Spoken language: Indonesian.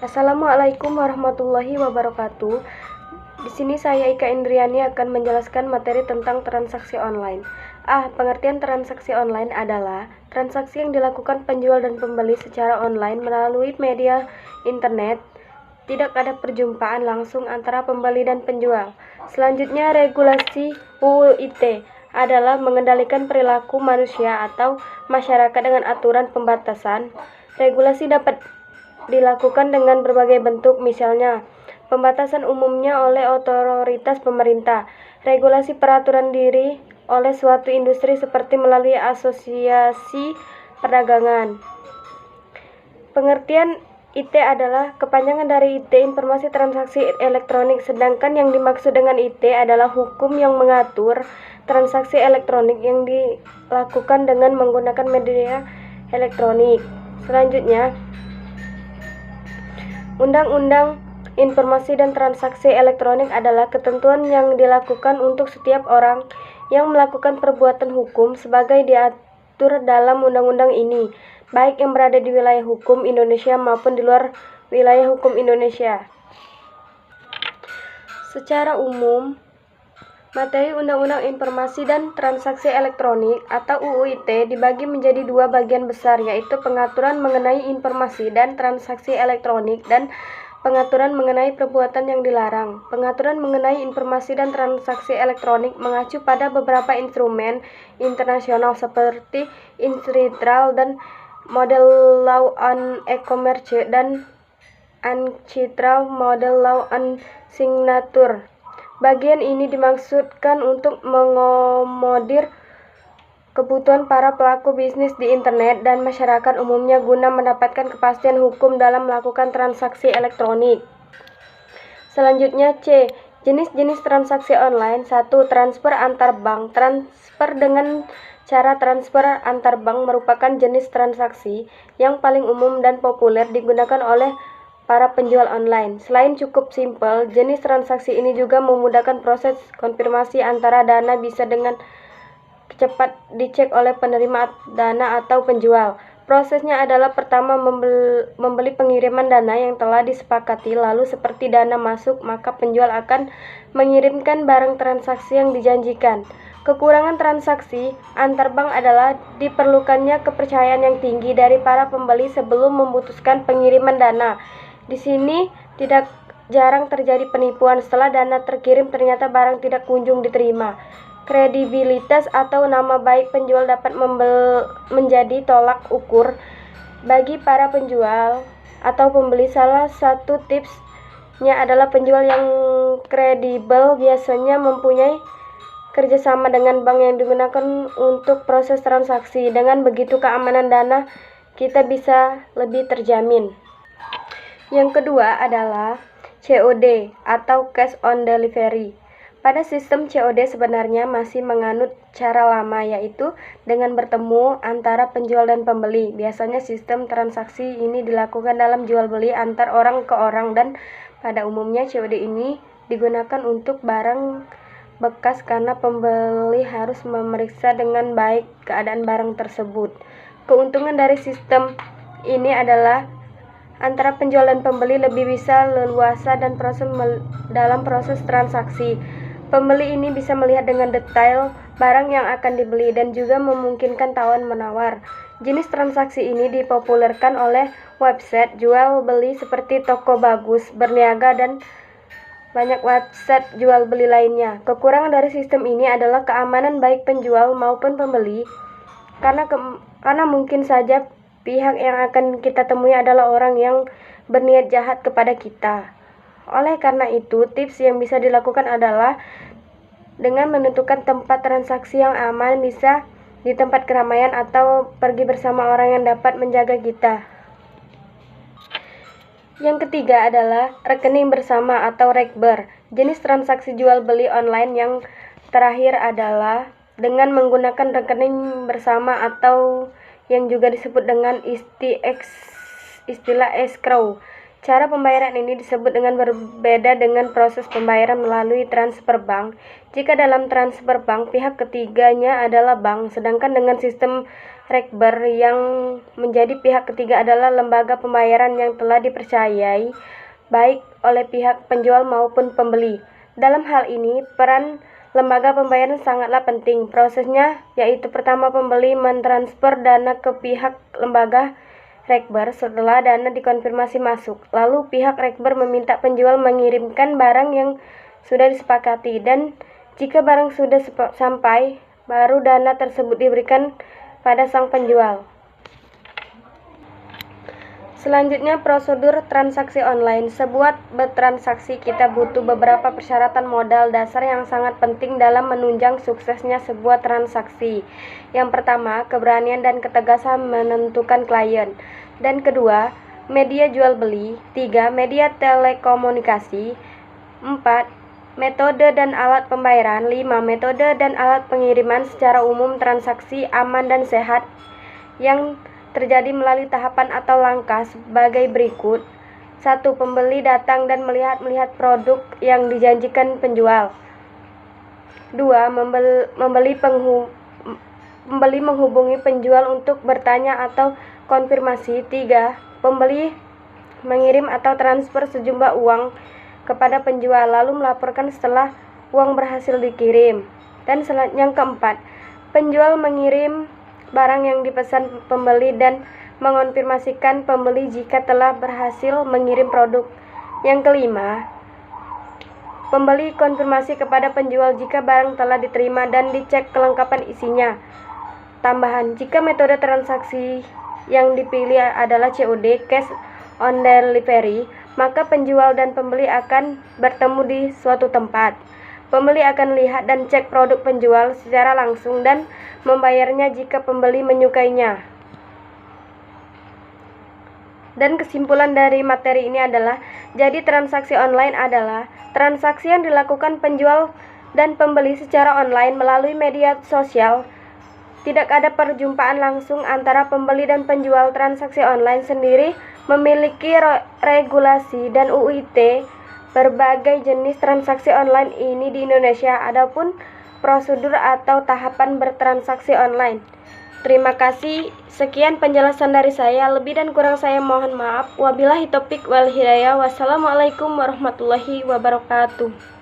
Assalamualaikum warahmatullahi wabarakatuh. Di sini saya Ika Indriani akan menjelaskan materi tentang transaksi online. Pengertian transaksi online adalah transaksi yang dilakukan penjual dan pembeli secara online melalui media internet. Tidak ada perjumpaan langsung antara pembeli dan penjual. Selanjutnya, regulasi UU ITE adalah mengendalikan perilaku manusia atau masyarakat dengan aturan pembatasan. Regulasi dapat dilakukan dengan berbagai bentuk, misalnya pembatasan umumnya oleh otoritas pemerintah, regulasi peraturan diri oleh suatu industri seperti melalui asosiasi perdagangan. Pengertian IT adalah kepanjangan dari IT, informasi transaksi elektronik, sedangkan yang dimaksud dengan IT adalah hukum yang mengatur transaksi elektronik yang dilakukan dengan menggunakan media elektronik. Selanjutnya, Undang-Undang Informasi dan Transaksi Elektronik adalah ketentuan yang dilakukan untuk setiap orang yang melakukan perbuatan hukum sebagai diatur dalam undang-undang ini, baik yang berada di wilayah hukum Indonesia maupun di luar wilayah hukum Indonesia. Secara umum, materi Undang-Undang Informasi dan Transaksi Elektronik atau UU ITE dibagi menjadi dua bagian besar, yaitu pengaturan mengenai informasi dan transaksi elektronik dan pengaturan mengenai perbuatan yang dilarang. Pengaturan mengenai informasi dan transaksi elektronik mengacu pada beberapa instrumen internasional seperti UNCITRAL dan Model Law on E-commerce dan UNCITRAL Model Law on Signature. Bagian ini dimaksudkan untuk mengakomodir kebutuhan para pelaku bisnis di internet dan masyarakat umumnya guna mendapatkan kepastian hukum dalam melakukan transaksi elektronik. Selanjutnya C. Jenis-jenis transaksi online. 1. Transfer antar bank. Transfer dengan cara transfer antar bank merupakan jenis transaksi yang paling umum dan populer digunakan oleh para penjual online. Selain cukup simpel, jenis transaksi ini juga memudahkan proses konfirmasi antara dana bisa dengan cepat dicek oleh penerima dana atau penjual. Prosesnya adalah pertama membeli pengiriman dana yang telah disepakati, lalu seperti dana masuk maka penjual akan mengirimkan barang transaksi yang dijanjikan. Kekurangan transaksi antar bank adalah diperlukannya kepercayaan yang tinggi dari para pembeli sebelum memutuskan pengiriman dana. Di sini tidak jarang terjadi penipuan. Setelah dana terkirim ternyata barang tidak kunjung diterima. Kredibilitas atau nama baik penjual dapat menjadi tolak ukur bagi para penjual atau pembeli. Salah satu tipsnya adalah penjual yang kredibel biasanya mempunyai kerjasama dengan bank yang digunakan untuk proses transaksi. Dengan begitu keamanan dana kita bisa lebih terjamin. Yang kedua adalah COD atau Cash on Delivery. Pada sistem COD sebenarnya masih menganut cara lama, yaitu dengan bertemu antara penjual dan pembeli. Biasanya sistem transaksi ini dilakukan dalam jual beli antar orang ke orang, dan pada umumnya COD ini digunakan untuk barang bekas karena pembeli harus memeriksa dengan baik keadaan barang tersebut. Keuntungan dari sistem ini adalah antara penjual dan pembeli lebih bisa leluasa dan dalam proses transaksi. Pembeli ini bisa melihat dengan detail barang yang akan dibeli dan juga memungkinkan tawar-menawar. Jenis transaksi ini dipopulerkan oleh website jual beli seperti Toko Bagus, Berniaga, dan banyak website jual beli lainnya. Kekurangan dari sistem ini adalah keamanan baik penjual maupun pembeli, karena mungkin saja pihak yang akan kita temui adalah orang yang berniat jahat kepada kita. Oleh karena itu, tips yang bisa dilakukan adalah dengan menentukan tempat transaksi yang aman, bisa di tempat keramaian atau pergi bersama orang yang dapat menjaga kita. Yang ketiga adalah rekening bersama atau rekber. Jenis transaksi jual beli online yang terakhir adalah dengan menggunakan rekening bersama atau yang juga disebut dengan istilah escrow. Cara pembayaran ini disebut dengan berbeda dengan proses pembayaran melalui transfer bank. Jika dalam transfer bank, pihak ketiganya adalah bank, sedangkan dengan sistem rekber yang menjadi pihak ketiga adalah lembaga pembayaran yang telah dipercayai baik oleh pihak penjual maupun pembeli. Dalam hal ini, peran lembaga pembayaran sangatlah penting. Prosesnya yaitu pertama pembeli mentransfer dana ke pihak lembaga rekber setelah dana dikonfirmasi masuk. Lalu pihak rekber meminta penjual mengirimkan barang yang sudah disepakati, dan jika barang sudah sampai, baru dana tersebut diberikan pada sang penjual. Selanjutnya, prosedur transaksi online. Sebuah bertransaksi, kita butuh beberapa persyaratan modal dasar yang sangat penting dalam menunjang suksesnya sebuah transaksi. Yang pertama, keberanian dan ketegasan menentukan klien. Dan kedua, media jual beli. 3. Media telekomunikasi. 4. Metode dan alat pembayaran. 5. Metode dan alat pengiriman. Secara umum, transaksi aman dan sehat yang terjadi melalui tahapan atau langkah sebagai berikut. 1. Pembeli datang dan melihat produk yang dijanjikan penjual. 2. Pembeli menghubungi penjual untuk bertanya atau konfirmasi. 3. Pembeli mengirim atau transfer sejumlah uang kepada penjual, lalu melaporkan setelah uang berhasil dikirim. Dan yang keempat, penjual mengirim barang yang dipesan pembeli dan mengonfirmasikan pembeli jika telah berhasil mengirim produk. Yang kelima, pembeli konfirmasi kepada penjual jika barang telah diterima dan dicek kelengkapan isinya. Tambahan, jika metode transaksi yang dipilih adalah COD, cash on delivery, maka penjual dan pembeli akan bertemu di suatu tempat. Pembeli akan lihat dan cek produk penjual secara langsung dan membayarnya jika pembeli menyukainya. Dan kesimpulan dari materi ini adalah, jadi transaksi online adalah transaksi yang dilakukan penjual dan pembeli secara online melalui media sosial. Tidak ada perjumpaan langsung antara pembeli dan penjual. Transaksi online sendiri memiliki regulasi dan UIT. Berbagai jenis transaksi online ini di Indonesia. Adapun prosedur atau tahapan bertransaksi online. Terima kasih. Sekian penjelasan dari saya. Lebih dan kurang saya mohon maaf. Wabillahi taufiq wal hidayah. Wassalamualaikum warahmatullahi wabarakatuh.